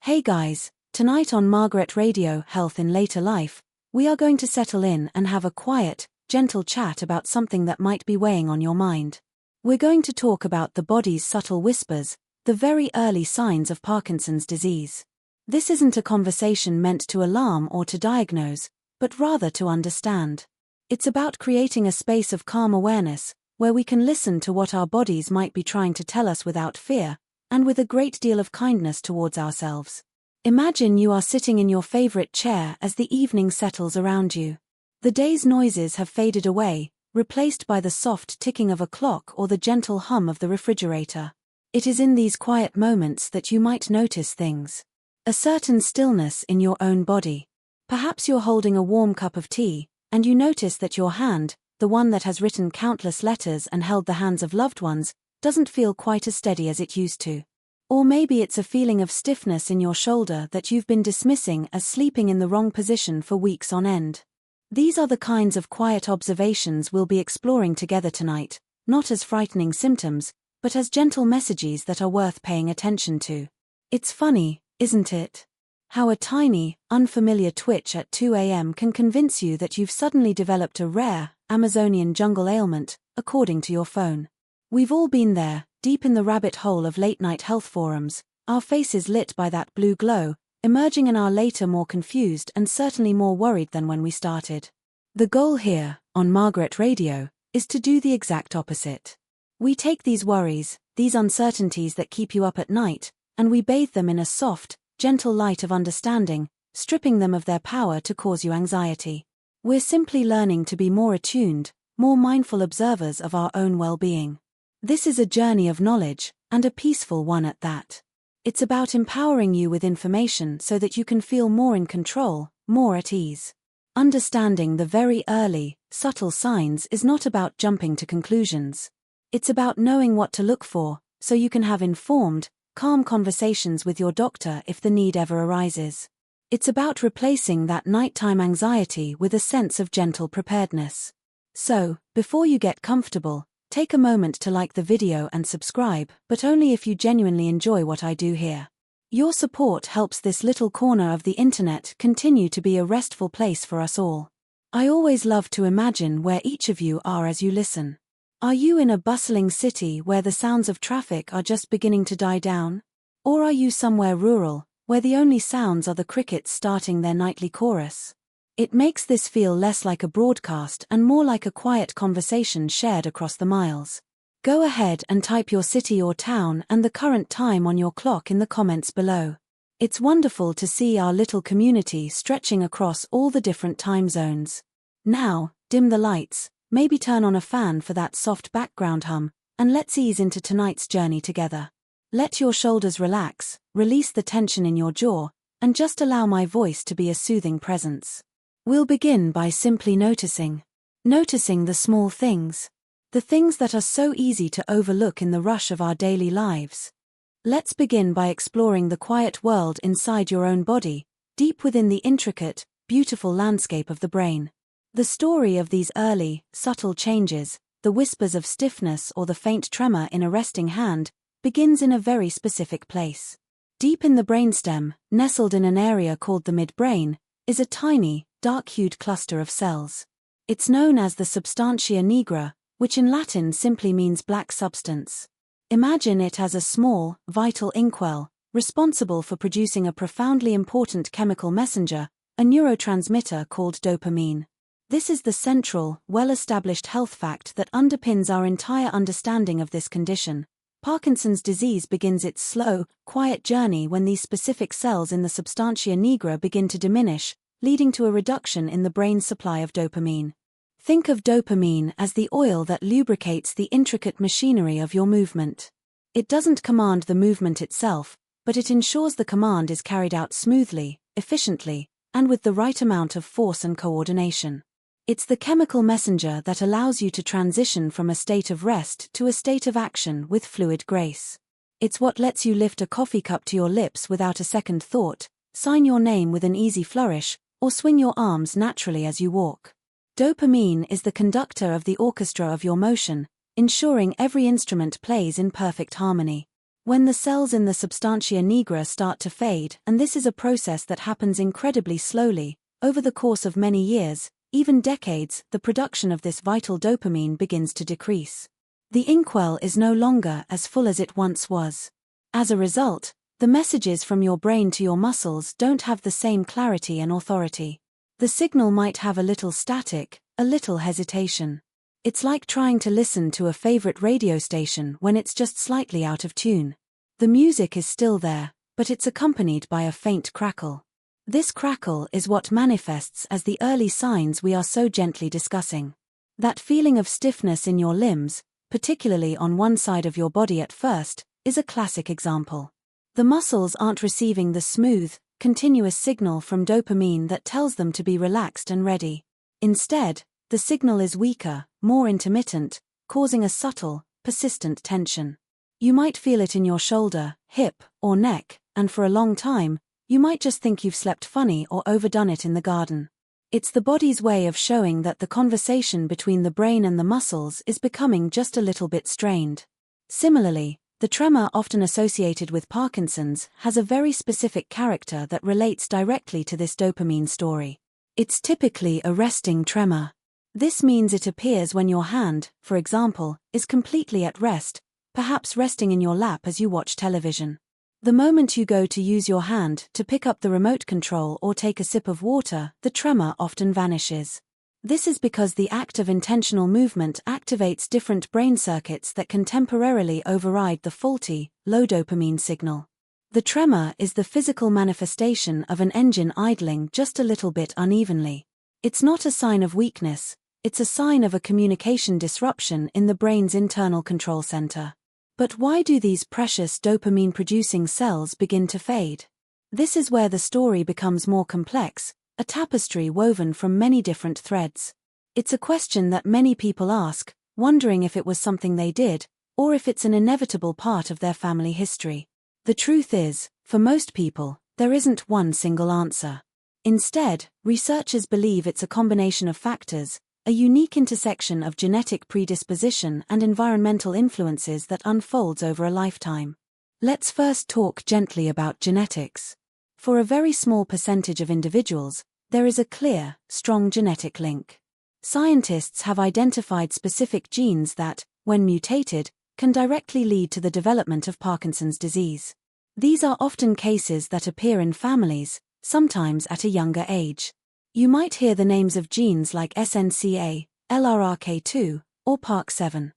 Hey guys, tonight on Margaret Radio Health in Later Life, we are going to settle in and have a quiet, gentle chat about something that might be weighing on your mind. We're going to talk about the body's subtle whispers, the very early signs of Parkinson's disease. This isn't a conversation meant to alarm or to diagnose, but rather to understand. It's about creating a space of calm awareness, where we can listen to what our bodies might be trying to tell us without fear, and with a great deal of kindness towards ourselves. Imagine you are sitting in your favorite chair as the evening settles around you. The day's noises have faded away, replaced by the soft ticking of a clock or the gentle hum of the refrigerator. It is in these quiet moments that you might notice things. A certain stillness in your own body. Perhaps you're holding a warm cup of tea, and you notice that your hand, the one that has written countless letters and held the hands of loved ones, doesn't feel quite as steady as it used to. Or maybe it's a feeling of stiffness in your shoulder that you've been dismissing as sleeping in the wrong position for weeks on end. These are the kinds of quiet observations we'll be exploring together tonight, not as frightening symptoms, but as gentle messages that are worth paying attention to. It's funny, isn't it? How a tiny, unfamiliar twitch at 2 a.m. can convince you that you've suddenly developed a rare, Amazonian jungle ailment, according to your phone. We've all been there, deep in the rabbit hole of late-night health forums, our faces lit by that blue glow, emerging an hour later more confused and certainly more worried than when we started. The goal here, on Margaret Radio, is to do the exact opposite. We take these worries, these uncertainties that keep you up at night, and we bathe them in a soft, gentle light of understanding, stripping them of their power to cause you anxiety. We're simply learning to be more attuned, more mindful observers of our own well-being. This is a journey of knowledge, and a peaceful one at that. It's about empowering you with information so that you can feel more in control, more at ease. Understanding the very early, subtle signs is not about jumping to conclusions. It's about knowing what to look for, so you can have informed, calm conversations with your doctor if the need ever arises. It's about replacing that nighttime anxiety with a sense of gentle preparedness. So, before you get comfortable, take a moment to like the video and subscribe, but only if you genuinely enjoy what I do here. Your support helps this little corner of the internet continue to be a restful place for us all. I always love to imagine where each of you are as you listen. Are you in a bustling city where the sounds of traffic are just beginning to die down? Or are you somewhere rural, where the only sounds are the crickets starting their nightly chorus? It makes this feel less like a broadcast and more like a quiet conversation shared across the miles. Go ahead and type your city or town and the current time on your clock in the comments below. It's wonderful to see our little community stretching across all the different time zones. Now, dim the lights, maybe turn on a fan for that soft background hum, and let's ease into tonight's journey together. Let your shoulders relax, release the tension in your jaw, and just allow my voice to be a soothing presence. We'll begin by simply noticing the small things. The things that are so easy to overlook in the rush of our daily lives. Let's begin by exploring the quiet world inside your own body, deep within the intricate, beautiful landscape of the brain. The story of these early, subtle changes, the whispers of stiffness or the faint tremor in a resting hand, begins in a very specific place. Deep in the brainstem, nestled in an area called the midbrain, is a tiny, dark-hued cluster of cells. It's known as the substantia nigra, which in Latin simply means black substance. Imagine it as a small, vital inkwell, responsible for producing a profoundly important chemical messenger, a neurotransmitter called dopamine. This is the central, well-established health fact that underpins our entire understanding of this condition. Parkinson's disease begins its slow, quiet journey when these specific cells in the substantia nigra begin to diminish, leading to a reduction in the brain's supply of dopamine. Think of dopamine as the oil that lubricates the intricate machinery of your movement. It doesn't command the movement itself, but it ensures the command is carried out smoothly, efficiently, and with the right amount of force and coordination. It's the chemical messenger that allows you to transition from a state of rest to a state of action with fluid grace. It's what lets you lift a coffee cup to your lips without a second thought, sign your name with an easy flourish, or swing your arms naturally as you walk. Dopamine is the conductor of the orchestra of your motion, ensuring every instrument plays in perfect harmony. When the cells in the substantia nigra start to fade, and this is a process that happens incredibly slowly, over the course of many years, even decades, the production of this vital dopamine begins to decrease. The inkwell is no longer as full as it once was. As a result, the messages from your brain to your muscles don't have the same clarity and authority. The signal might have a little static, a little hesitation. It's like trying to listen to a favorite radio station when it's just slightly out of tune. The music is still there, but it's accompanied by a faint crackle. This crackle is what manifests as the early signs we are so gently discussing. That feeling of stiffness in your limbs, particularly on one side of your body at first, is a classic example. The muscles aren't receiving the smooth, continuous signal from dopamine that tells them to be relaxed and ready. Instead, the signal is weaker, more intermittent, causing a subtle, persistent tension. You might feel it in your shoulder, hip, or neck, and for a long time, you might just think you've slept funny or overdone it in the garden. It's the body's way of showing that the conversation between the brain and the muscles is becoming just a little bit strained. Similarly, the tremor often associated with Parkinson's has a very specific character that relates directly to this dopamine story. It's typically a resting tremor. This means it appears when your hand, for example, is completely at rest, perhaps resting in your lap as you watch television. The moment you go to use your hand to pick up the remote control or take a sip of water, the tremor often vanishes. This is because the act of intentional movement activates different brain circuits that can temporarily override the faulty, low dopamine signal. The tremor is the physical manifestation of an engine idling just a little bit unevenly. It's not a sign of weakness, it's a sign of a communication disruption in the brain's internal control center. But why do these precious dopamine-producing cells begin to fade? This is where the story becomes more complex, a tapestry woven from many different threads. It's a question that many people ask, wondering if it was something they did, or if it's an inevitable part of their family history. The truth is, for most people, there isn't one single answer. Instead, researchers believe it's a combination of factors, a unique intersection of genetic predisposition and environmental influences that unfolds over a lifetime. Let's first talk gently about genetics. For a very small percentage of individuals, there is a clear, strong genetic link. Scientists have identified specific genes that, when mutated, can directly lead to the development of Parkinson's disease. These are often cases that appear in families, sometimes at a younger age. You might hear the names of genes like SNCA, LRRK2, or PARK7.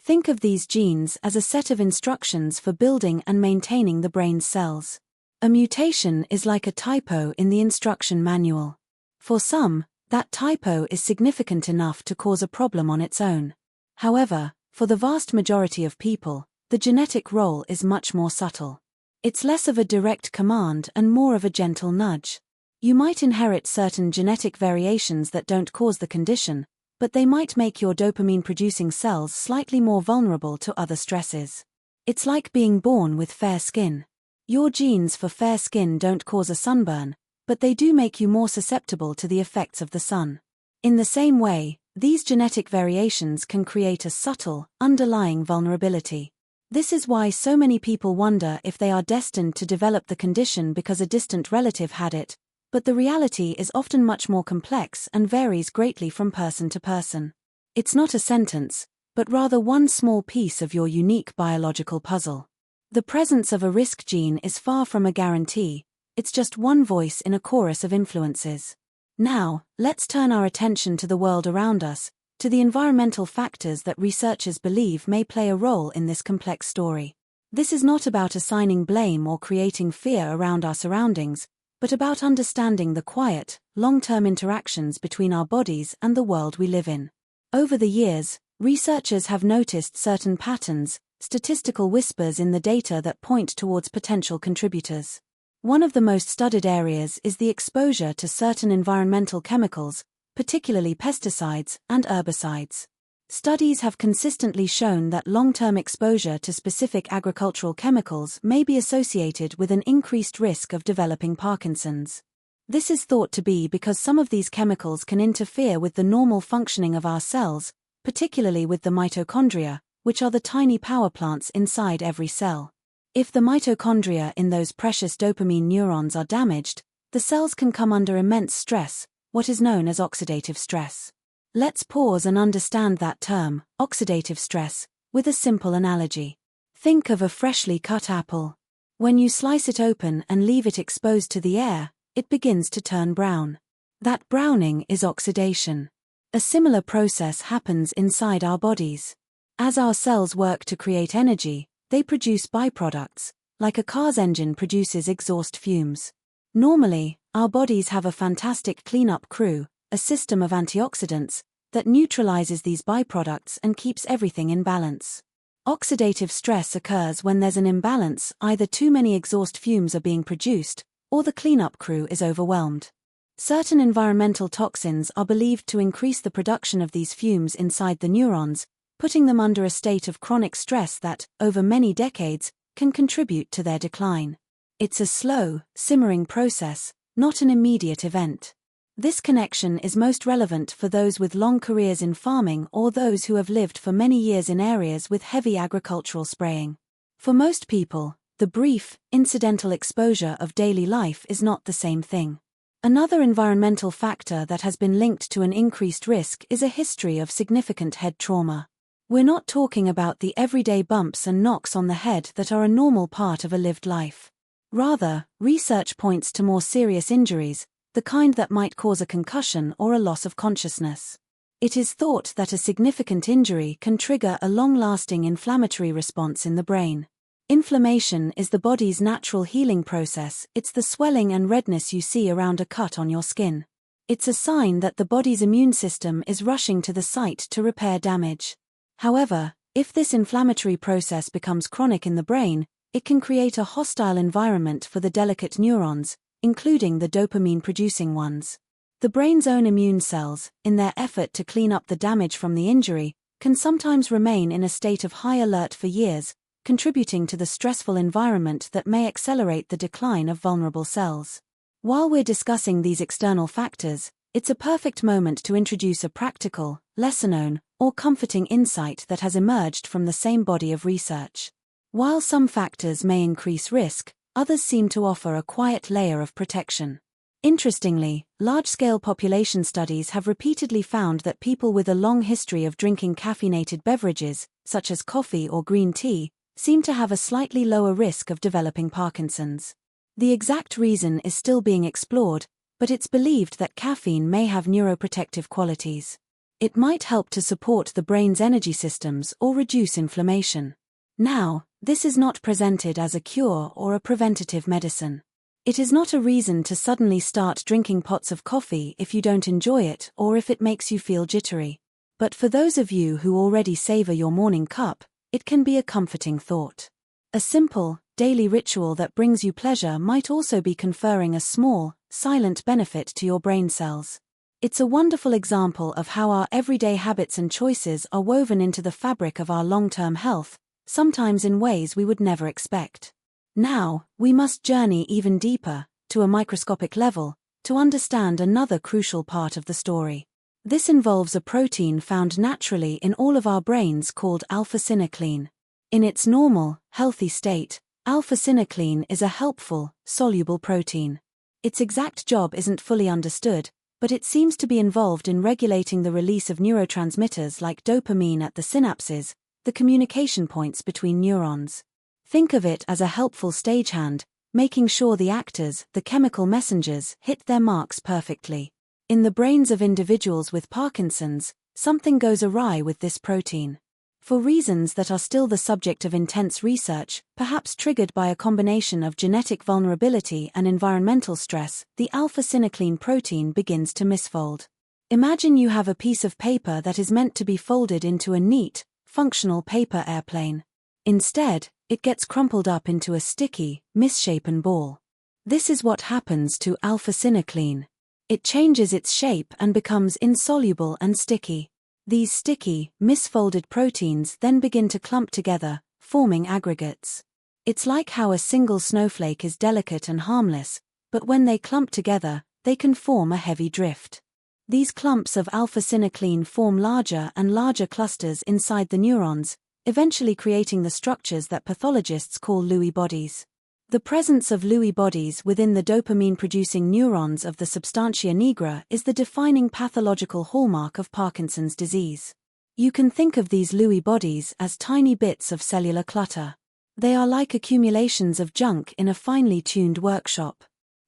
Think of these genes as a set of instructions for building and maintaining the brain's cells. A mutation is like a typo in the instruction manual. For some, that typo is significant enough to cause a problem on its own. However, for the vast majority of people, the genetic role is much more subtle. It's less of a direct command and more of a gentle nudge. You might inherit certain genetic variations that don't cause the condition, but they might make your dopamine-producing cells slightly more vulnerable to other stresses. It's like being born with fair skin. Your genes for fair skin don't cause a sunburn, but they do make you more susceptible to the effects of the sun. In the same way, these genetic variations can create a subtle, underlying vulnerability. This is why so many people wonder if they are destined to develop the condition because a distant relative had it, but the reality is often much more complex and varies greatly from person to person. It's not a sentence, but rather one small piece of your unique biological puzzle. The presence of a risk gene is far from a guarantee, it's just one voice in a chorus of influences. Now, let's turn our attention to the world around us, to the environmental factors that researchers believe may play a role in this complex story. This is not about assigning blame or creating fear around our surroundings, but about understanding the quiet, long-term interactions between our bodies and the world we live in. Over the years, researchers have noticed certain patterns, statistical whispers in the data that point towards potential contributors. One of the most studied areas is the exposure to certain environmental chemicals, particularly pesticides and herbicides. Studies have consistently shown that long-term exposure to specific agricultural chemicals may be associated with an increased risk of developing Parkinson's. This is thought to be because some of these chemicals can interfere with the normal functioning of our cells, particularly with the mitochondria, which are the tiny power plants inside every cell. If the mitochondria in those precious dopamine neurons are damaged, the cells can come under immense stress, what is known as oxidative stress. Let's pause and understand that term, oxidative stress, with a simple analogy. Think of a freshly cut apple. When you slice it open and leave it exposed to the air, it begins to turn brown. That browning is oxidation. A similar process happens inside our bodies. As our cells work to create energy, they produce byproducts, like a car's engine produces exhaust fumes. Normally, our bodies have a fantastic cleanup crew, a system of antioxidants, that neutralizes these byproducts and keeps everything in balance. Oxidative stress occurs when there's an imbalance, either too many exhaust fumes are being produced, or the cleanup crew is overwhelmed. Certain environmental toxins are believed to increase the production of these fumes inside the neurons, putting them under a state of chronic stress that, over many decades, can contribute to their decline. It's a slow, simmering process, not an immediate event. This connection is most relevant for those with long careers in farming or those who have lived for many years in areas with heavy agricultural spraying. For most people, the brief, incidental exposure of daily life is not the same thing. Another environmental factor that has been linked to an increased risk is a history of significant head trauma. We're not talking about the everyday bumps and knocks on the head that are a normal part of a lived life. Rather, research points to more serious injuries, the kind that might cause a concussion or a loss of consciousness. It is thought that a significant injury can trigger a long-lasting inflammatory response in the brain. Inflammation is the body's natural healing process. It's the swelling and redness you see around a cut on your skin. It's a sign that the body's immune system is rushing to the site to repair damage. However, if this inflammatory process becomes chronic in the brain, it can create a hostile environment for the delicate neurons, including the dopamine-producing ones. The brain's own immune cells, in their effort to clean up the damage from the injury, can sometimes remain in a state of high alert for years, contributing to the stressful environment that may accelerate the decline of vulnerable cells. While we're discussing these external factors, it's a perfect moment to introduce a practical, lesser-known, or comforting insight that has emerged from the same body of research. While some factors may increase risk, others seem to offer a quiet layer of protection. Interestingly, large-scale population studies have repeatedly found that people with a long history of drinking caffeinated beverages, such as coffee or green tea, seem to have a slightly lower risk of developing Parkinson's. The exact reason is still being explored, but it's believed that caffeine may have neuroprotective qualities. It might help to support the brain's energy systems or reduce inflammation. Now, this is not presented as a cure or a preventative medicine. It is not a reason to suddenly start drinking pots of coffee if you don't enjoy it or if it makes you feel jittery. But for those of you who already savor your morning cup, it can be a comforting thought. A simple, daily ritual that brings you pleasure might also be conferring a small, silent benefit to your brain cells. It's a wonderful example of how our everyday habits and choices are woven into the fabric of our long-term health, sometimes in ways we would never expect. Now, we must journey even deeper, to a microscopic level, to understand another crucial part of the story. This involves a protein found naturally in all of our brains called alpha-synuclein. In its normal, healthy state, alpha-synuclein is a helpful, soluble protein. Its exact job isn't fully understood, but it seems to be involved in regulating the release of neurotransmitters like dopamine at the synapses, the communication points between neurons. Think of it as a helpful stagehand, making sure the actors, the chemical messengers, hit their marks perfectly. In the brains of individuals with Parkinson's, something goes awry with this protein. For reasons that are still the subject of intense research, perhaps triggered by a combination of genetic vulnerability and environmental stress, the alpha-synuclein protein begins to misfold. Imagine you have a piece of paper that is meant to be folded into a neat, functional paper airplane. Instead, it gets crumpled up into a sticky, misshapen ball. This is what happens to alpha-synuclein. It changes its shape and becomes insoluble and sticky. These sticky, misfolded proteins then begin to clump together, forming aggregates. It's like how a single snowflake is delicate and harmless, but when they clump together, they can form a heavy drift. These clumps of alpha-synuclein form larger and larger clusters inside the neurons, eventually creating the structures that pathologists call Lewy bodies. The presence of Lewy bodies within the dopamine-producing neurons of the substantia nigra is the defining pathological hallmark of Parkinson's disease. You can think of these Lewy bodies as tiny bits of cellular clutter. They are like accumulations of junk in a finely tuned workshop.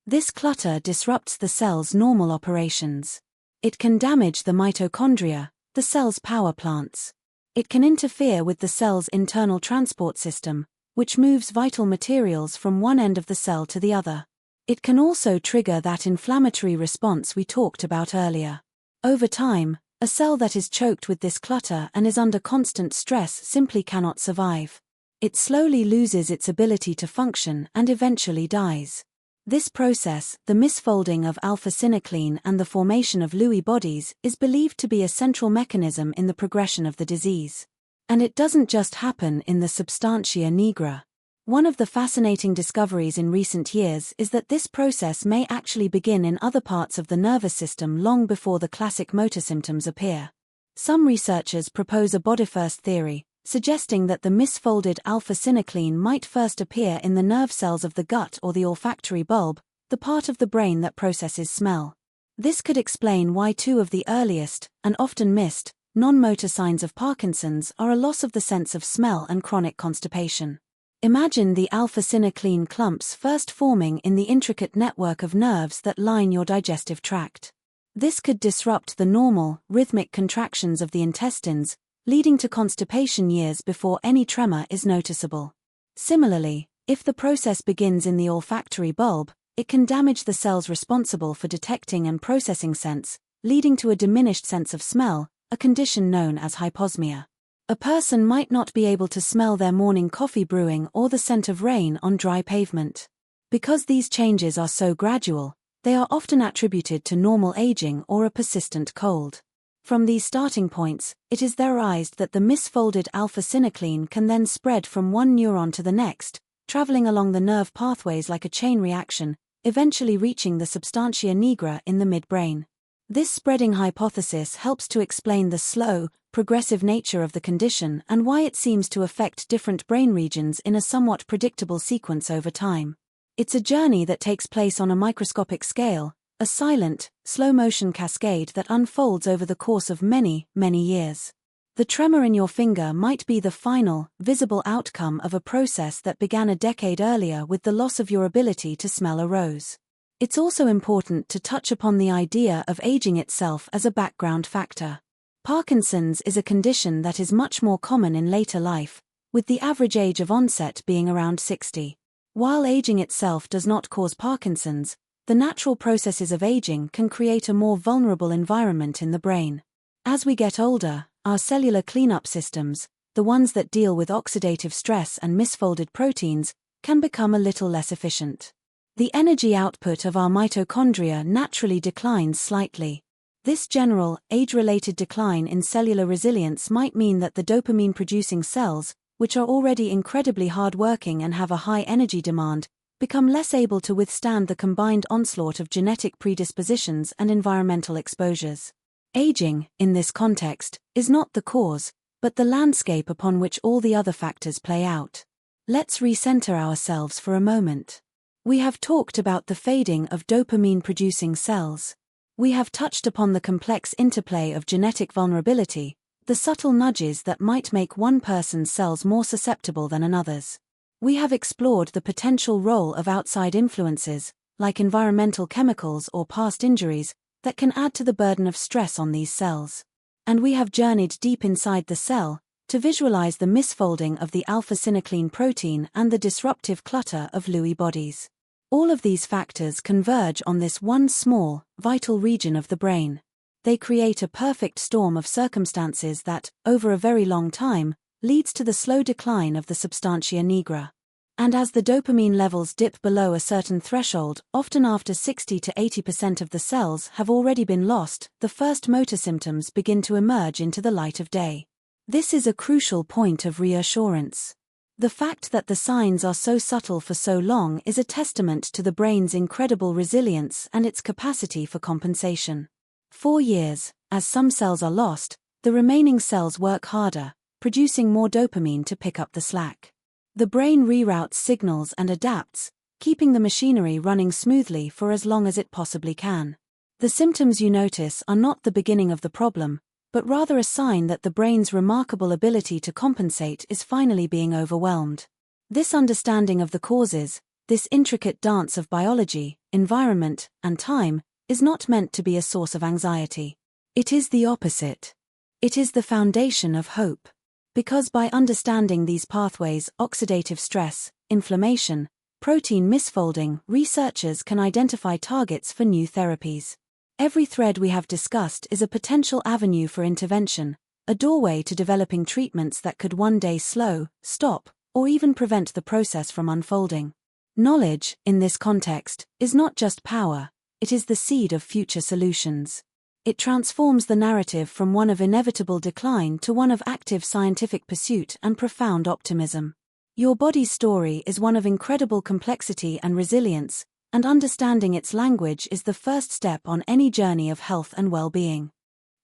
This clutter disrupts the cell's normal operations. It can damage the mitochondria, the cell's power plants. It can interfere with the cell's internal transport system, which moves vital materials from one end of the cell to the other. It can also trigger that inflammatory response we talked about earlier. Over time, a cell that is choked with this clutter and is under constant stress simply cannot survive. It slowly loses its ability to function and eventually dies. This process, the misfolding of alpha-synuclein and the formation of Lewy bodies, is believed to be a central mechanism in the progression of the disease. And it doesn't just happen in the substantia nigra. One of the fascinating discoveries in recent years is that this process may actually begin in other parts of the nervous system long before the classic motor symptoms appear. Some researchers propose a body-first theory, suggesting that the misfolded alpha-synuclein might first appear in the nerve cells of the gut or the olfactory bulb, the part of the brain that processes smell. This could explain why two of the earliest, and often missed, non-motor signs of Parkinson's are a loss of the sense of smell and chronic constipation. Imagine the alpha-synuclein clumps first forming in the intricate network of nerves that line your digestive tract. This could disrupt the normal, rhythmic contractions of the intestines, leading to constipation years before any tremor is noticeable. Similarly, if the process begins in the olfactory bulb, it can damage the cells responsible for detecting and processing scents, leading to a diminished sense of smell, a condition known as hyposmia. A person might not be able to smell their morning coffee brewing or the scent of rain on dry pavement. Because these changes are so gradual, they are often attributed to normal aging or a persistent cold. From these starting points, it is theorized that the misfolded alpha-synuclein can then spread from one neuron to the next, traveling along the nerve pathways like a chain reaction, eventually reaching the substantia nigra in the midbrain. This spreading hypothesis helps to explain the slow, progressive nature of the condition and why it seems to affect different brain regions in a somewhat predictable sequence over time. It's a journey that takes place on a microscopic scale, a silent, slow-motion cascade that unfolds over the course of many, many years. The tremor in your finger might be the final, visible outcome of a process that began a decade earlier with the loss of your ability to smell a rose. It's also important to touch upon the idea of aging itself as a background factor. Parkinson's is a condition that is much more common in later life, with the average age of onset being around 60. While aging itself does not cause Parkinson's, the natural processes of aging can create a more vulnerable environment in the brain. As we get older, our cellular cleanup systems, the ones that deal with oxidative stress and misfolded proteins, can become a little less efficient. The energy output of our mitochondria naturally declines slightly. This general, age-related decline in cellular resilience might mean that the dopamine-producing cells, which are already incredibly hard-working and have a high energy demand, become less able to withstand the combined onslaught of genetic predispositions and environmental exposures. Aging, in this context, is not the cause, but the landscape upon which all the other factors play out. Let's recenter ourselves for a moment. We have talked about the fading of dopamine-producing cells. We have touched upon the complex interplay of genetic vulnerability, the subtle nudges that might make one person's cells more susceptible than another's. We have explored the potential role of outside influences, like environmental chemicals or past injuries, that can add to the burden of stress on these cells. And we have journeyed deep inside the cell, to visualize the misfolding of the alpha-synuclein protein and the disruptive clutter of Lewy bodies. All of these factors converge on this one small, vital region of the brain. They create a perfect storm of circumstances that, over a very long time, leads to the slow decline of the substantia nigra. And as the dopamine levels dip below a certain threshold, often after 60 to 80% of the cells have already been lost, the first motor symptoms begin to emerge into the light of day. This is a crucial point of reassurance. The fact that the signs are so subtle for so long is a testament to the brain's incredible resilience and its capacity for compensation. For years, as some cells are lost, the remaining cells work harder, producing more dopamine to pick up the slack. The brain reroutes signals and adapts, keeping the machinery running smoothly for as long as it possibly can. The symptoms you notice are not the beginning of the problem, but rather a sign that the brain's remarkable ability to compensate is finally being overwhelmed. This understanding of the causes, this intricate dance of biology, environment, and time, is not meant to be a source of anxiety. It is the opposite. It is the foundation of hope. Because by understanding these pathways, oxidative stress, inflammation, protein misfolding, researchers can identify targets for new therapies. Every thread we have discussed is a potential avenue for intervention, a doorway to developing treatments that could one day slow, stop, or even prevent the process from unfolding. Knowledge, in this context, is not just power, it is the seed of future solutions. It transforms the narrative from one of inevitable decline to one of active scientific pursuit and profound optimism. Your body's story is one of incredible complexity and resilience, and understanding its language is the first step on any journey of health and well-being.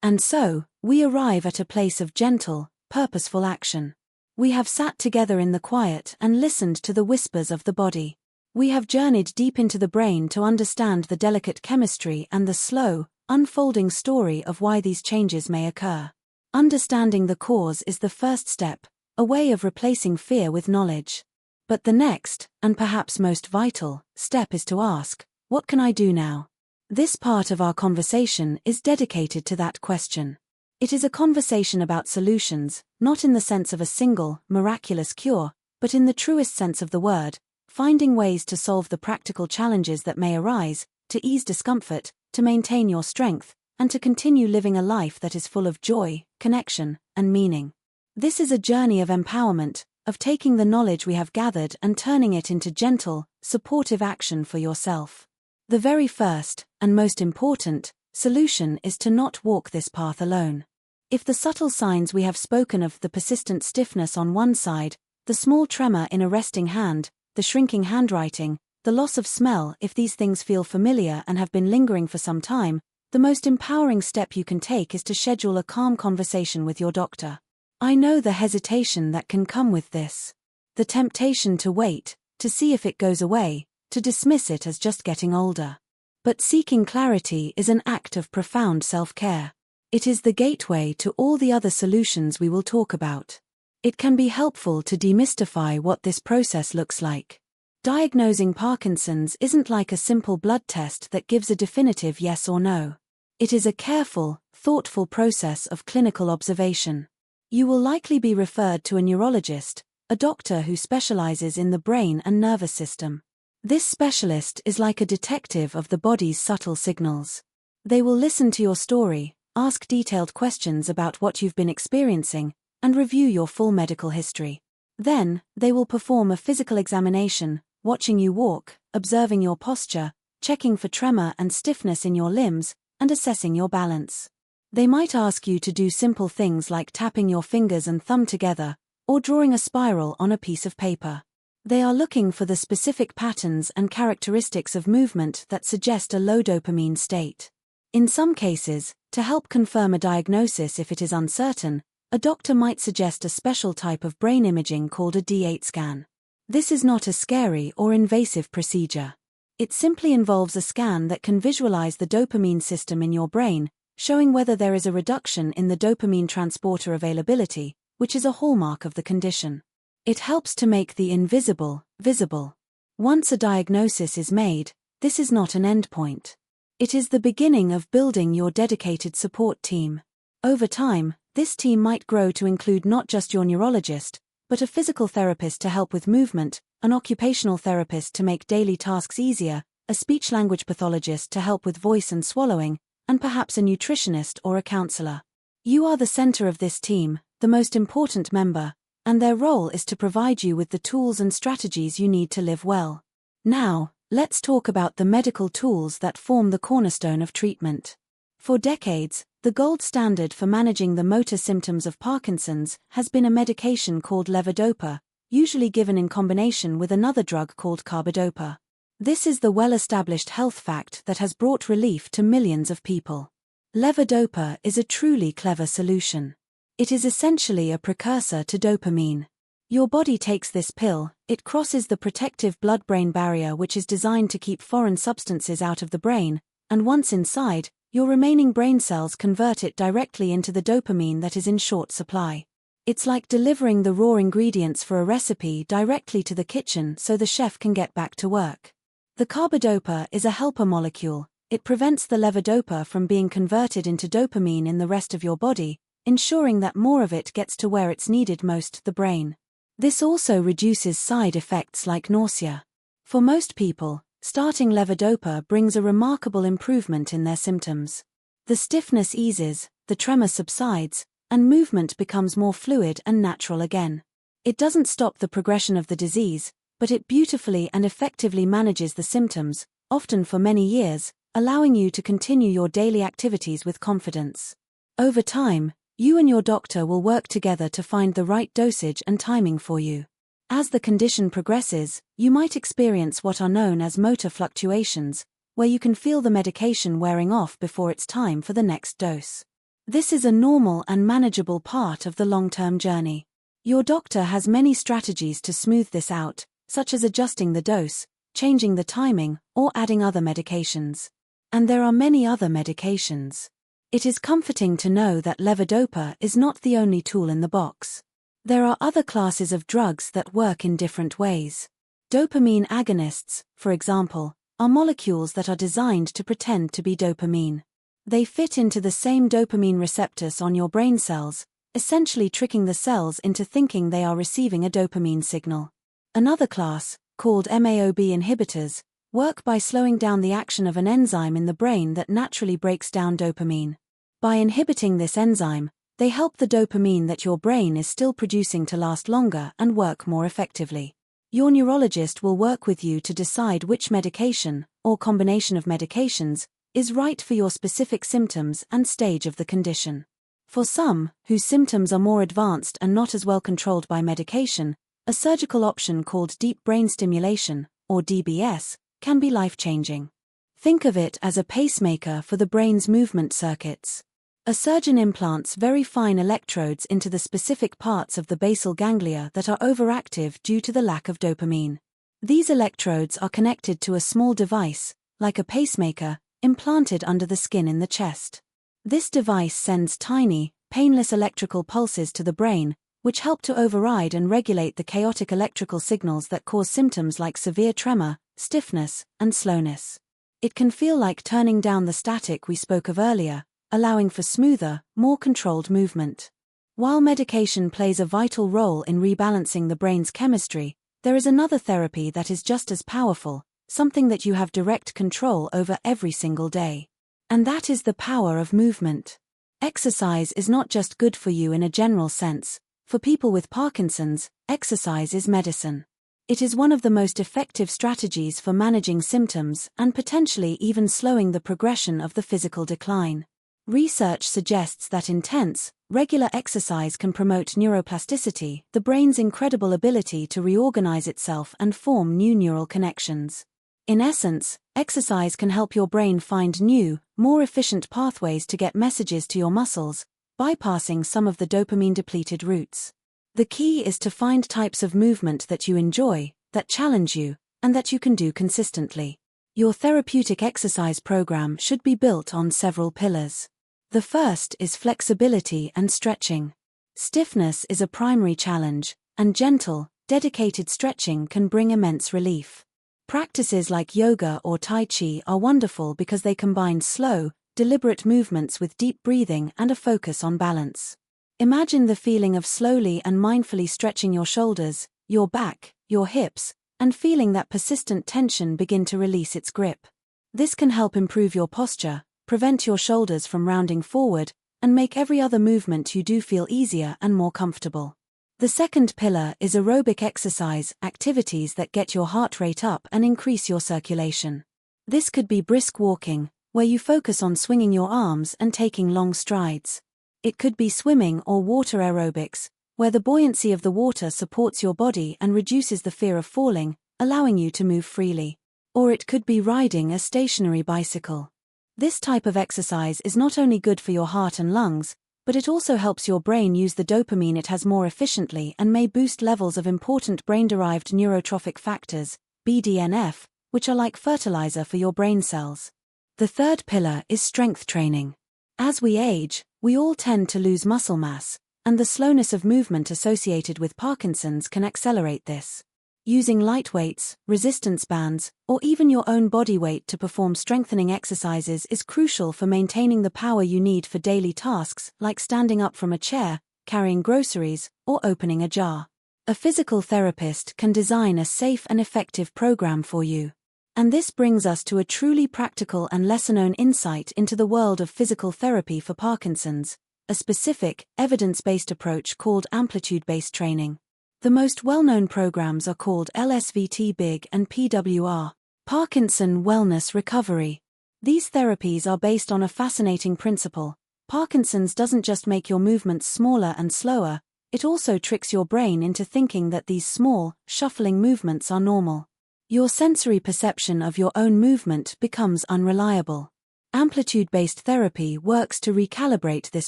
And so, we arrive at a place of gentle, purposeful action. We have sat together in the quiet and listened to the whispers of the body. We have journeyed deep into the brain to understand the delicate chemistry and the slow, unfolding story of why these changes may occur. Understanding the cause is the first step, a way of replacing fear with knowledge. But the next, and perhaps most vital, step is to ask, what can I do now? This part of our conversation is dedicated to that question. It is a conversation about solutions, not in the sense of a single, miraculous cure, but in the truest sense of the word, finding ways to solve the practical challenges that may arise, to ease discomfort, to maintain your strength, and to continue living a life that is full of joy, connection, and meaning. This is a journey of empowerment, of taking the knowledge we have gathered and turning it into gentle, supportive action for yourself. The very first, and most important, solution is to not walk this path alone. If the subtle signs we have spoken of, the persistent stiffness on one side, the small tremor in a resting hand, the shrinking handwriting, the loss of smell, if these things feel familiar and have been lingering for some time, the most empowering step you can take is to schedule a calm conversation with your doctor. I know the hesitation that can come with this. The temptation to wait, to see if it goes away, to dismiss it as just getting older. But seeking clarity is an act of profound self-care. It is the gateway to all the other solutions we will talk about. It can be helpful to demystify what this process looks like. Diagnosing Parkinson's isn't like a simple blood test that gives a definitive yes or no. It is a careful, thoughtful process of clinical observation. You will likely be referred to a neurologist, a doctor who specializes in the brain and nervous system. This specialist is like a detective of the body's subtle signals. They will listen to your story, ask detailed questions about what you've been experiencing, and review your full medical history. Then, they will perform a physical examination, watching you walk, observing your posture, checking for tremor and stiffness in your limbs, and assessing your balance. They might ask you to do simple things like tapping your fingers and thumb together, or drawing a spiral on a piece of paper. They are looking for the specific patterns and characteristics of movement that suggest a low dopamine state. In some cases, to help confirm a diagnosis if it is uncertain, a doctor might suggest a special type of brain imaging called a D8 scan. This is not a scary or invasive procedure. It simply involves a scan that can visualize the dopamine system in your brain, showing whether there is a reduction in the dopamine transporter availability, which is a hallmark of the condition. It helps to make the invisible visible. Once a diagnosis is made, this is not an endpoint. It is the beginning of building your dedicated support team. Over time, this team might grow to include not just your neurologist, but a physical therapist to help with movement, an occupational therapist to make daily tasks easier, a speech-language pathologist to help with voice and swallowing, and perhaps a nutritionist or a counselor. You are the center of this team, the most important member, and their role is to provide you with the tools and strategies you need to live well. Now, let's talk about the medical tools that form the cornerstone of treatment. For decades, the gold standard for managing the motor symptoms of Parkinson's has been a medication called levodopa, usually given in combination with another drug called carbidopa. This is the well-established health fact that has brought relief to millions of people. Levodopa is a truly clever solution. It is essentially a precursor to dopamine. Your body takes this pill, it crosses the protective blood-brain barrier which is designed to keep foreign substances out of the brain, and once inside, your remaining brain cells convert it directly into the dopamine that is in short supply. It's like delivering the raw ingredients for a recipe directly to the kitchen so the chef can get back to work. The carbidopa is a helper molecule. It prevents the levodopa from being converted into dopamine in the rest of your body, ensuring that more of it gets to where it's needed most, the brain. This also reduces side effects like nausea. For most people, starting levodopa brings a remarkable improvement in their symptoms. The stiffness eases, the tremor subsides, and movement becomes more fluid and natural again. It doesn't stop the progression of the disease, but it beautifully and effectively manages the symptoms, often for many years, allowing you to continue your daily activities with confidence. Over time, you and your doctor will work together to find the right dosage and timing for you. As the condition progresses, you might experience what are known as motor fluctuations, where you can feel the medication wearing off before it's time for the next dose. This is a normal and manageable part of the long-term journey. Your doctor has many strategies to smooth this out, such as adjusting the dose, changing the timing, or adding other medications. And there are many other medications. It is comforting to know that levodopa is not the only tool in the box. There are other classes of drugs that work in different ways. Dopamine agonists, for example, are molecules that are designed to pretend to be dopamine. They fit into the same dopamine receptors on your brain cells, essentially tricking the cells into thinking they are receiving a dopamine signal. Another class, called MAOB inhibitors, work by slowing down the action of an enzyme in the brain that naturally breaks down dopamine. By inhibiting this enzyme, they help the dopamine that your brain is still producing to last longer and work more effectively. Your neurologist will work with you to decide which medication, or combination of medications, is right for your specific symptoms and stage of the condition. For some, whose symptoms are more advanced and not as well controlled by medication, a surgical option called deep brain stimulation, or DBS, can be life-changing. Think of it as a pacemaker for the brain's movement circuits. A surgeon implants very fine electrodes into the specific parts of the basal ganglia that are overactive due to the lack of dopamine. These electrodes are connected to a small device, like a pacemaker, implanted under the skin in the chest. This device sends tiny, painless electrical pulses to the brain, which help to override and regulate the chaotic electrical signals that cause symptoms like severe tremor, stiffness, and slowness. It can feel like turning down the static we spoke of earlier, allowing for smoother, more controlled movement. While medication plays a vital role in rebalancing the brain's chemistry, there is another therapy that is just as powerful, something that you have direct control over every single day. And that is the power of movement. Exercise is not just good for you in a general sense. For people with Parkinson's, exercise is medicine. It is one of the most effective strategies for managing symptoms and potentially even slowing the progression of the physical decline. Research suggests that intense, regular exercise can promote neuroplasticity, the brain's incredible ability to reorganize itself and form new neural connections. In essence, exercise can help your brain find new, more efficient pathways to get messages to your muscles, bypassing some of the dopamine-depleted routes. The key is to find types of movement that you enjoy, that challenge you, and that you can do consistently. Your therapeutic exercise program should be built on several pillars. The first is flexibility and stretching. Stiffness is a primary challenge, and gentle, dedicated stretching can bring immense relief. Practices like yoga or tai chi are wonderful because they combine slow, deliberate movements with deep breathing and a focus on balance. Imagine the feeling of slowly and mindfully stretching your shoulders, your back, your hips, and feeling that persistent tension begin to release its grip. This can help improve your posture, prevent your shoulders from rounding forward, and make every other movement you do feel easier and more comfortable. The second pillar is aerobic exercise, activities that get your heart rate up and increase your circulation. This could be brisk walking, where you focus on swinging your arms and taking long strides. It could be swimming or water aerobics, where the buoyancy of the water supports your body and reduces the fear of falling, allowing you to move freely. Or it could be riding a stationary bicycle. This type of exercise is not only good for your heart and lungs, but it also helps your brain use the dopamine it has more efficiently and may boost levels of important brain-derived neurotrophic factors, BDNF, which are like fertilizer for your brain cells. The third pillar is strength training. As we age, we all tend to lose muscle mass, and the slowness of movement associated with Parkinson's can accelerate this. Using light weights, resistance bands, or even your own body weight to perform strengthening exercises is crucial for maintaining the power you need for daily tasks like standing up from a chair, carrying groceries, or opening a jar. A physical therapist can design a safe and effective program for you. And this brings us to a truly practical and lesser-known insight into the world of physical therapy for Parkinson's, a specific, evidence-based approach called amplitude-based training. The most well-known programs are called LSVT BIG and PWR, Parkinson Wellness Recovery. These therapies are based on a fascinating principle. Parkinson's doesn't just make your movements smaller and slower, it also tricks your brain into thinking that these small, shuffling movements are normal. Your sensory perception of your own movement becomes unreliable. Amplitude-based therapy works to recalibrate this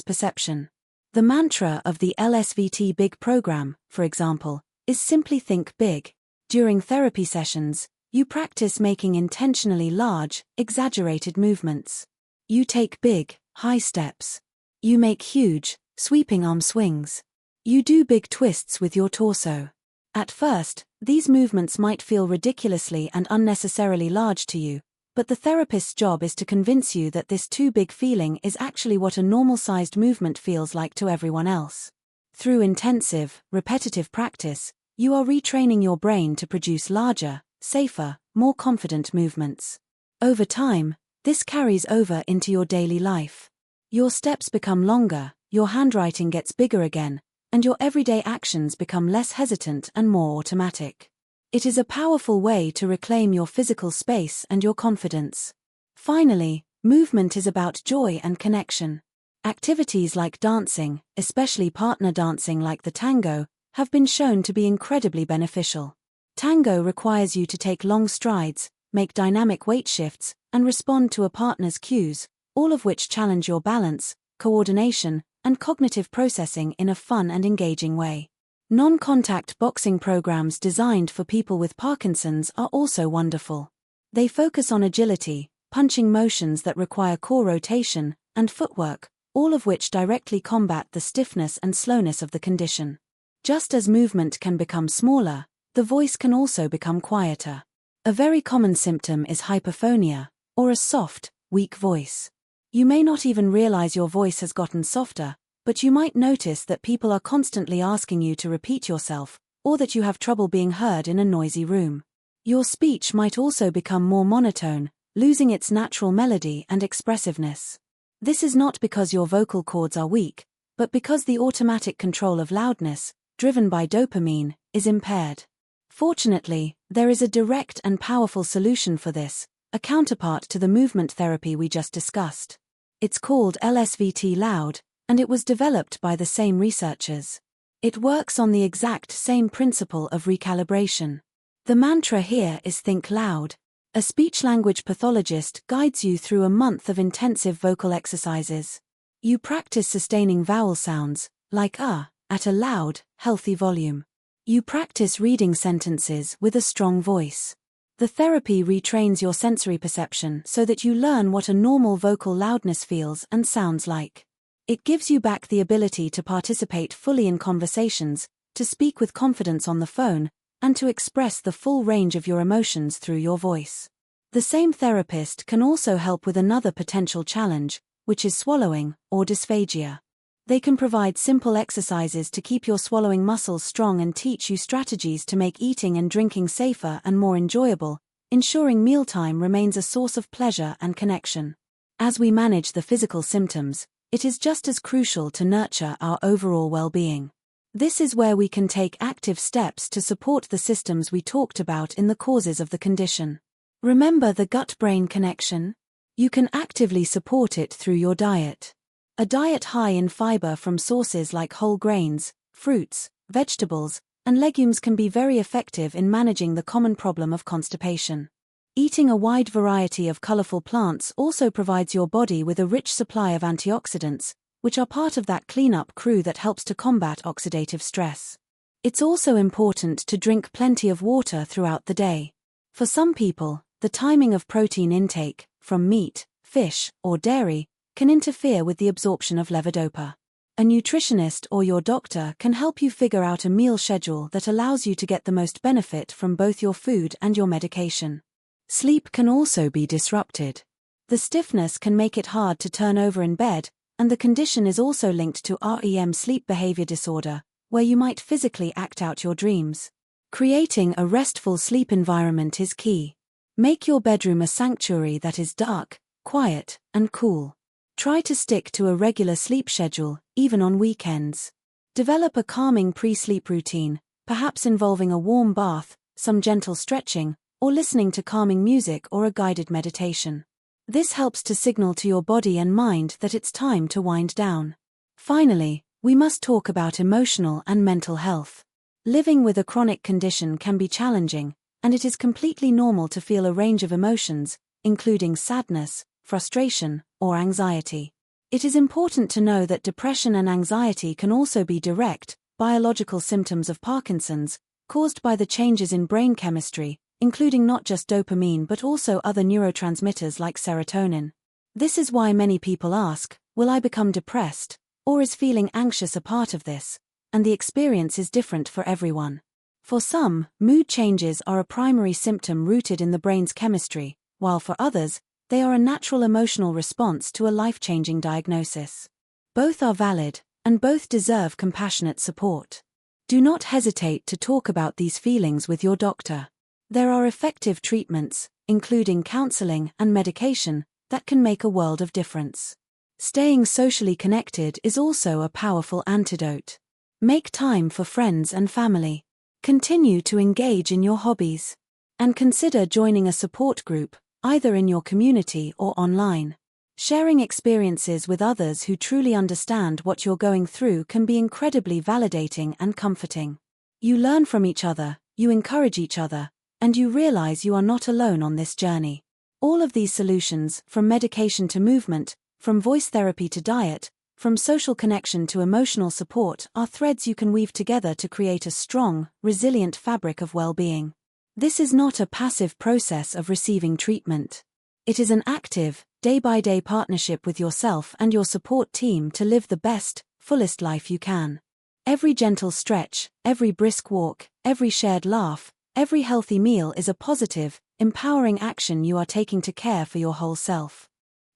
perception. The mantra of the LSVT BIG program, for example, is simply think big. During therapy sessions, you practice making intentionally large, exaggerated movements. You take big, high steps. You make huge, sweeping arm swings. You do big twists with your torso. At first, these movements might feel ridiculously and unnecessarily large to you, but the therapist's job is to convince you that this too big feeling is actually what a normal-sized movement feels like to everyone else. Through intensive, repetitive practice, you are retraining your brain to produce larger, safer, more confident movements. Over time, this carries over into your daily life. Your steps become longer, your handwriting gets bigger again, and your everyday actions become less hesitant and more automatic. It is a powerful way to reclaim your physical space and your confidence. Finally, movement is about joy and connection. Activities like dancing, especially partner dancing like the tango, have been shown to be incredibly beneficial. Tango requires you to take long strides, make dynamic weight shifts, and respond to a partner's cues, all of which challenge your balance, coordination, and cognitive processing in a fun and engaging way. Non-contact boxing programs designed for people with Parkinson's are also wonderful. They focus on agility, punching motions that require core rotation, and footwork, all of which directly combat the stiffness and slowness of the condition. Just as movement can become smaller, the voice can also become quieter. A very common symptom is hyperphonia, or a soft, weak voice. You may not even realize your voice has gotten softer, but you might notice that people are constantly asking you to repeat yourself, or that you have trouble being heard in a noisy room. Your speech might also become more monotone, losing its natural melody and expressiveness. This is not because your vocal cords are weak, but because the automatic control of loudness, driven by dopamine, is impaired. Fortunately, there is a direct and powerful solution for this, a counterpart to the movement therapy we just discussed. It's called LSVT Loud, and it was developed by the same researchers. It works on the exact same principle of recalibration. The mantra here is think loud. A speech-language pathologist guides you through a month of intensive vocal exercises. You practice sustaining vowel sounds, like at a loud, healthy volume. You practice reading sentences with a strong voice. The therapy retrains your sensory perception so that you learn what a normal vocal loudness feels and sounds like. It gives you back the ability to participate fully in conversations, to speak with confidence on the phone, and to express the full range of your emotions through your voice. The same therapist can also help with another potential challenge, which is swallowing, or dysphagia. They can provide simple exercises to keep your swallowing muscles strong and teach you strategies to make eating and drinking safer and more enjoyable, ensuring mealtime remains a source of pleasure and connection. As we manage the physical symptoms, it is just as crucial to nurture our overall well-being. This is where we can take active steps to support the systems we talked about in the causes of the condition. Remember the gut-brain connection? You can actively support it through your diet. A diet high in fiber from sources like whole grains, fruits, vegetables, and legumes can be very effective in managing the common problem of constipation. Eating a wide variety of colorful plants also provides your body with a rich supply of antioxidants, which are part of that cleanup crew that helps to combat oxidative stress. It's also important to drink plenty of water throughout the day. For some people, the timing of protein intake, from meat, fish, or dairy, can interfere with the absorption of levodopa. A nutritionist or your doctor can help you figure out a meal schedule that allows you to get the most benefit from both your food and your medication. Sleep can also be disrupted. The stiffness can make it hard to turn over in bed, and the condition is also linked to REM sleep behavior disorder, where you might physically act out your dreams. Creating a restful sleep environment is key. Make your bedroom a sanctuary that is dark, quiet, and cool. Try to stick to a regular sleep schedule, even on weekends. Develop a calming pre-sleep routine, perhaps involving a warm bath, some gentle stretching, or listening to calming music or a guided meditation. This helps to signal to your body and mind that it's time to wind down. Finally, we must talk about emotional and mental health. Living with a chronic condition can be challenging, and it is completely normal to feel a range of emotions, including sadness, frustration, or anxiety. It is important to know that depression and anxiety can also be direct, biological symptoms of Parkinson's, caused by the changes in brain chemistry, including not just dopamine but also other neurotransmitters like serotonin. This is why many people ask, will I become depressed, or is feeling anxious a part of this? And the experience is different for everyone. For some, mood changes are a primary symptom rooted in the brain's chemistry, while for others, they are a natural emotional response to a life-changing diagnosis. Both are valid, and both deserve compassionate support. Do not hesitate to talk about these feelings with your doctor. There are effective treatments, including counseling and medication, that can make a world of difference. Staying socially connected is also a powerful antidote. Make time for friends and family. Continue to engage in your hobbies. And consider joining a support group, either in your community or online. Sharing experiences with others who truly understand what you're going through can be incredibly validating and comforting. You learn from each other, you encourage each other, and you realize you are not alone on this journey. All of these solutions, from medication to movement, from voice therapy to diet, from social connection to emotional support, are threads you can weave together to create a strong, resilient fabric of well-being. This is not a passive process of receiving treatment. It is an active, day-by-day partnership with yourself and your support team to live the best, fullest life you can. Every gentle stretch, every brisk walk, every shared laugh, every healthy meal is a positive, empowering action you are taking to care for your whole self.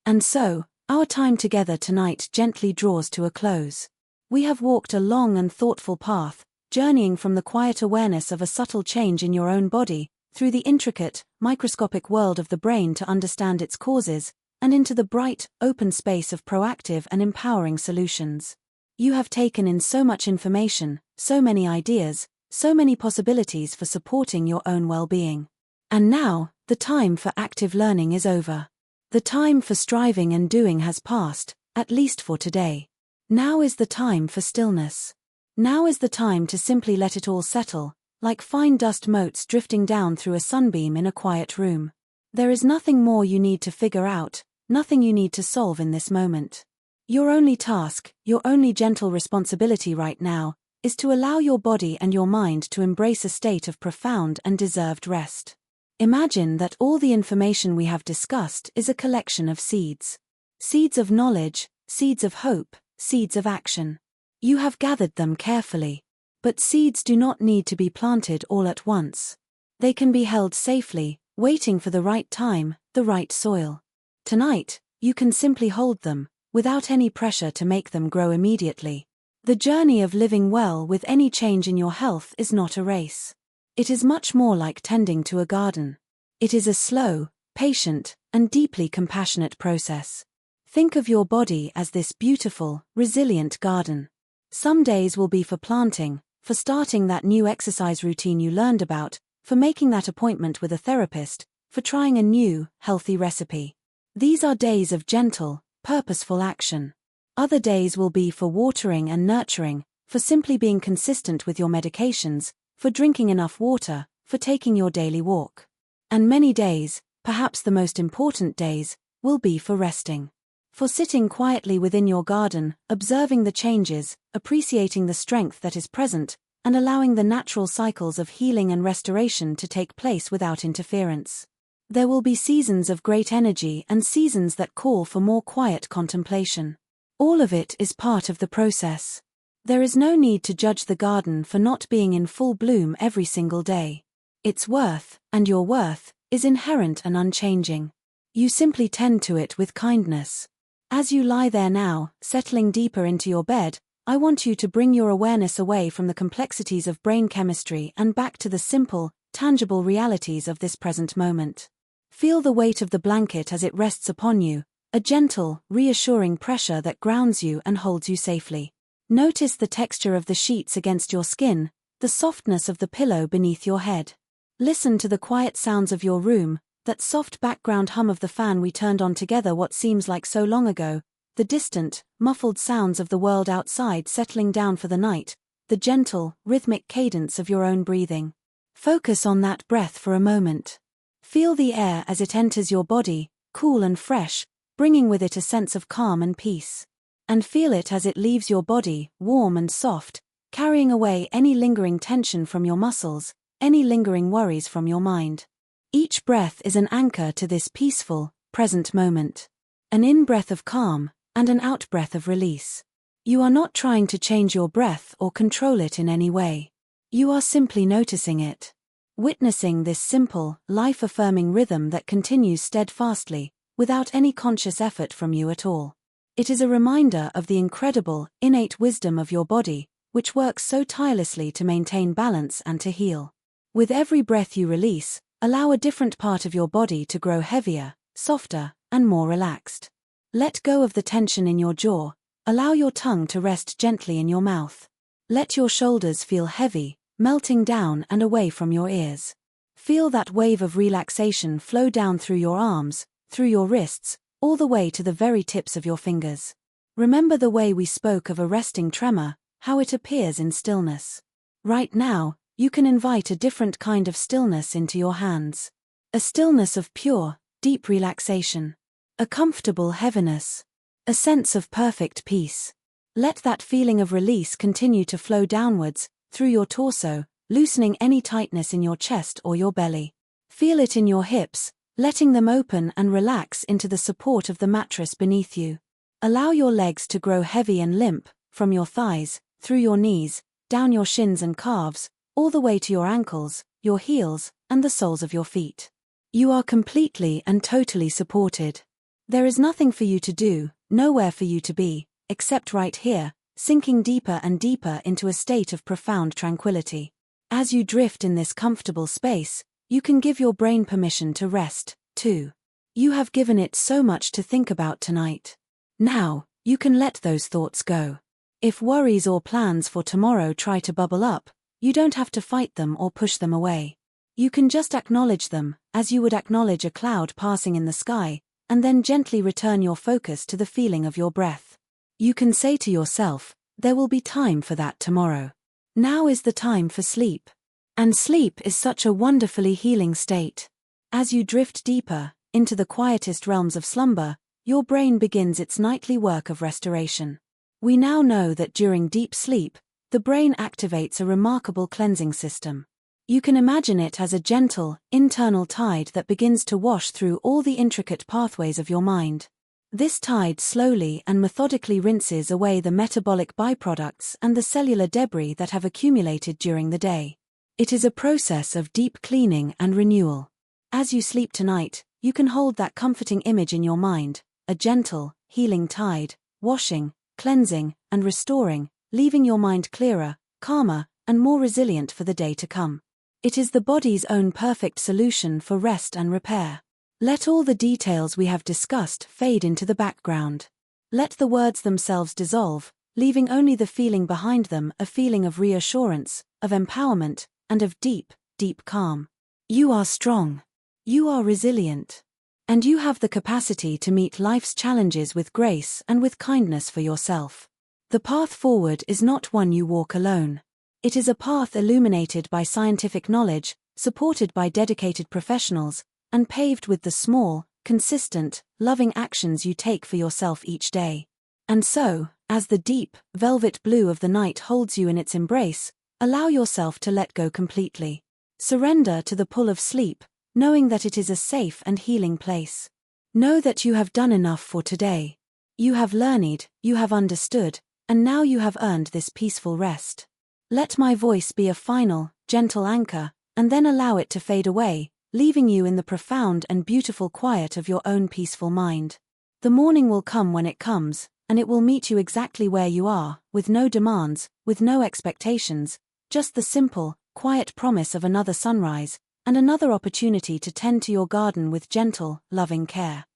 And so, our time together tonight gently draws to a close. We have walked a long and thoughtful path, journeying from the quiet awareness of a subtle change in your own body, through the intricate, microscopic world of the brain to understand its causes, and into the bright, open space of proactive and empowering solutions. You have taken in so much information, so many ideas, so many possibilities for supporting your own well-being. And now, the time for active learning is over. The time for striving and doing has passed, at least for today. Now is the time for stillness. Now is the time to simply let it all settle, like fine dust motes drifting down through a sunbeam in a quiet room. There is nothing more you need to figure out, nothing you need to solve in this moment. Your only task, your only gentle responsibility right now, is to allow your body and your mind to embrace a state of profound and deserved rest. Imagine that all the information we have discussed is a collection of seeds. Seeds of knowledge, seeds of hope, seeds of action. You have gathered them carefully. But seeds do not need to be planted all at once. They can be held safely, waiting for the right time, the right soil. Tonight, you can simply hold them, without any pressure to make them grow immediately. The journey of living well with any change in your health is not a race. It is much more like tending to a garden. It is a slow, patient, and deeply compassionate process. Think of your body as this beautiful, resilient garden. Some days will be for planting, for starting that new exercise routine you learned about, for making that appointment with a therapist, for trying a new, healthy recipe. These are days of gentle, purposeful action. Other days will be for watering and nurturing, for simply being consistent with your medications, for drinking enough water, for taking your daily walk. And many days, perhaps the most important days, will be for resting. for sitting quietly within your garden, observing the changes, appreciating the strength that is present, and allowing the natural cycles of healing and restoration to take place without interference. There will be seasons of great energy and seasons that call for more quiet contemplation. All of it is part of the process. There is no need to judge the garden for not being in full bloom every single day. Its worth, and your worth, is inherent and unchanging. You simply tend to it with kindness. As you lie there now, settling deeper into your bed, I want you to bring your awareness away from the complexities of brain chemistry and back to the simple, tangible realities of this present moment. Feel the weight of the blanket as it rests upon you, a gentle, reassuring pressure that grounds you and holds you safely. Notice the texture of the sheets against your skin, the softness of the pillow beneath your head. Listen to the quiet sounds of your room, that soft background hum of the fan we turned on together what seems like so long ago, the distant, muffled sounds of the world outside settling down for the night, the gentle, rhythmic cadence of your own breathing. Focus on that breath for a moment. Feel the air as it enters your body, cool and fresh, bringing with it a sense of calm and peace. And feel it as it leaves your body, warm and soft, carrying away any lingering tension from your muscles, any lingering worries from your mind. Each breath is an anchor to this peaceful, present moment. An in-breath of calm, and an out-breath of release. You are not trying to change your breath or control it in any way. You are simply noticing it. Witnessing this simple, life-affirming rhythm that continues steadfastly, without any conscious effort from you at all. It is a reminder of the incredible, innate wisdom of your body, which works so tirelessly to maintain balance and to heal. With every breath you release, allow a different part of your body to grow heavier, softer, and more relaxed. Let go of the tension in your jaw, allow your tongue to rest gently in your mouth. Let your shoulders feel heavy, melting down and away from your ears. Feel that wave of relaxation flow down through your arms, through your wrists, all the way to the very tips of your fingers. Remember the way we spoke of a resting tremor, how it appears in stillness. Right now, you can invite a different kind of stillness into your hands. A stillness of pure, deep relaxation. A comfortable heaviness. A sense of perfect peace. Let that feeling of release continue to flow downwards, through your torso, loosening any tightness in your chest or your belly. Feel it in your hips, letting them open and relax into the support of the mattress beneath you. Allow your legs to grow heavy and limp, from your thighs, through your knees, down your shins and calves, all the way to your ankles, your heels, and the soles of your feet. You are completely and totally supported. There is nothing for you to do, nowhere for you to be, except right here, sinking deeper and deeper into a state of profound tranquility. As you drift in this comfortable space, you can give your brain permission to rest, too. You have given it so much to think about tonight. Now, you can let those thoughts go. If worries or plans for tomorrow try to bubble up, you don't have to fight them or push them away. You can just acknowledge them, as you would acknowledge a cloud passing in the sky, and then gently return your focus to the feeling of your breath. You can say to yourself, there will be time for that tomorrow. Now is the time for sleep. And sleep is such a wonderfully healing state. As you drift deeper, into the quietest realms of slumber, your brain begins its nightly work of restoration. We now know that during deep sleep, the brain activates a remarkable cleansing system. You can imagine it as a gentle, internal tide that begins to wash through all the intricate pathways of your mind. This tide slowly and methodically rinses away the metabolic byproducts and the cellular debris that have accumulated during the day. It is a process of deep cleaning and renewal. As you sleep tonight, you can hold that comforting image in your mind, a gentle, healing tide, washing, cleansing, and restoring, leaving your mind clearer, calmer, and more resilient for the day to come. It is the body's own perfect solution for rest and repair. Let all the details we have discussed fade into the background. Let the words themselves dissolve, leaving only the feeling behind them, a feeling of reassurance, of empowerment, and of deep, deep calm. You are strong. You are resilient. And you have the capacity to meet life's challenges with grace and with kindness for yourself. The path forward is not one you walk alone. It is a path illuminated by scientific knowledge, supported by dedicated professionals, and paved with the small, consistent, loving actions you take for yourself each day. And so, as the deep, velvet blue of the night holds you in its embrace, allow yourself to let go completely. Surrender to the pull of sleep, knowing that it is a safe and healing place. Know that you have done enough for today. You have learned, you have understood, and now you have earned this peaceful rest. Let my voice be a final, gentle anchor, and then allow it to fade away, leaving you in the profound and beautiful quiet of your own peaceful mind. The morning will come when it comes, and it will meet you exactly where you are, with no demands, with no expectations, just the simple, quiet promise of another sunrise, and another opportunity to tend to your garden with gentle, loving care.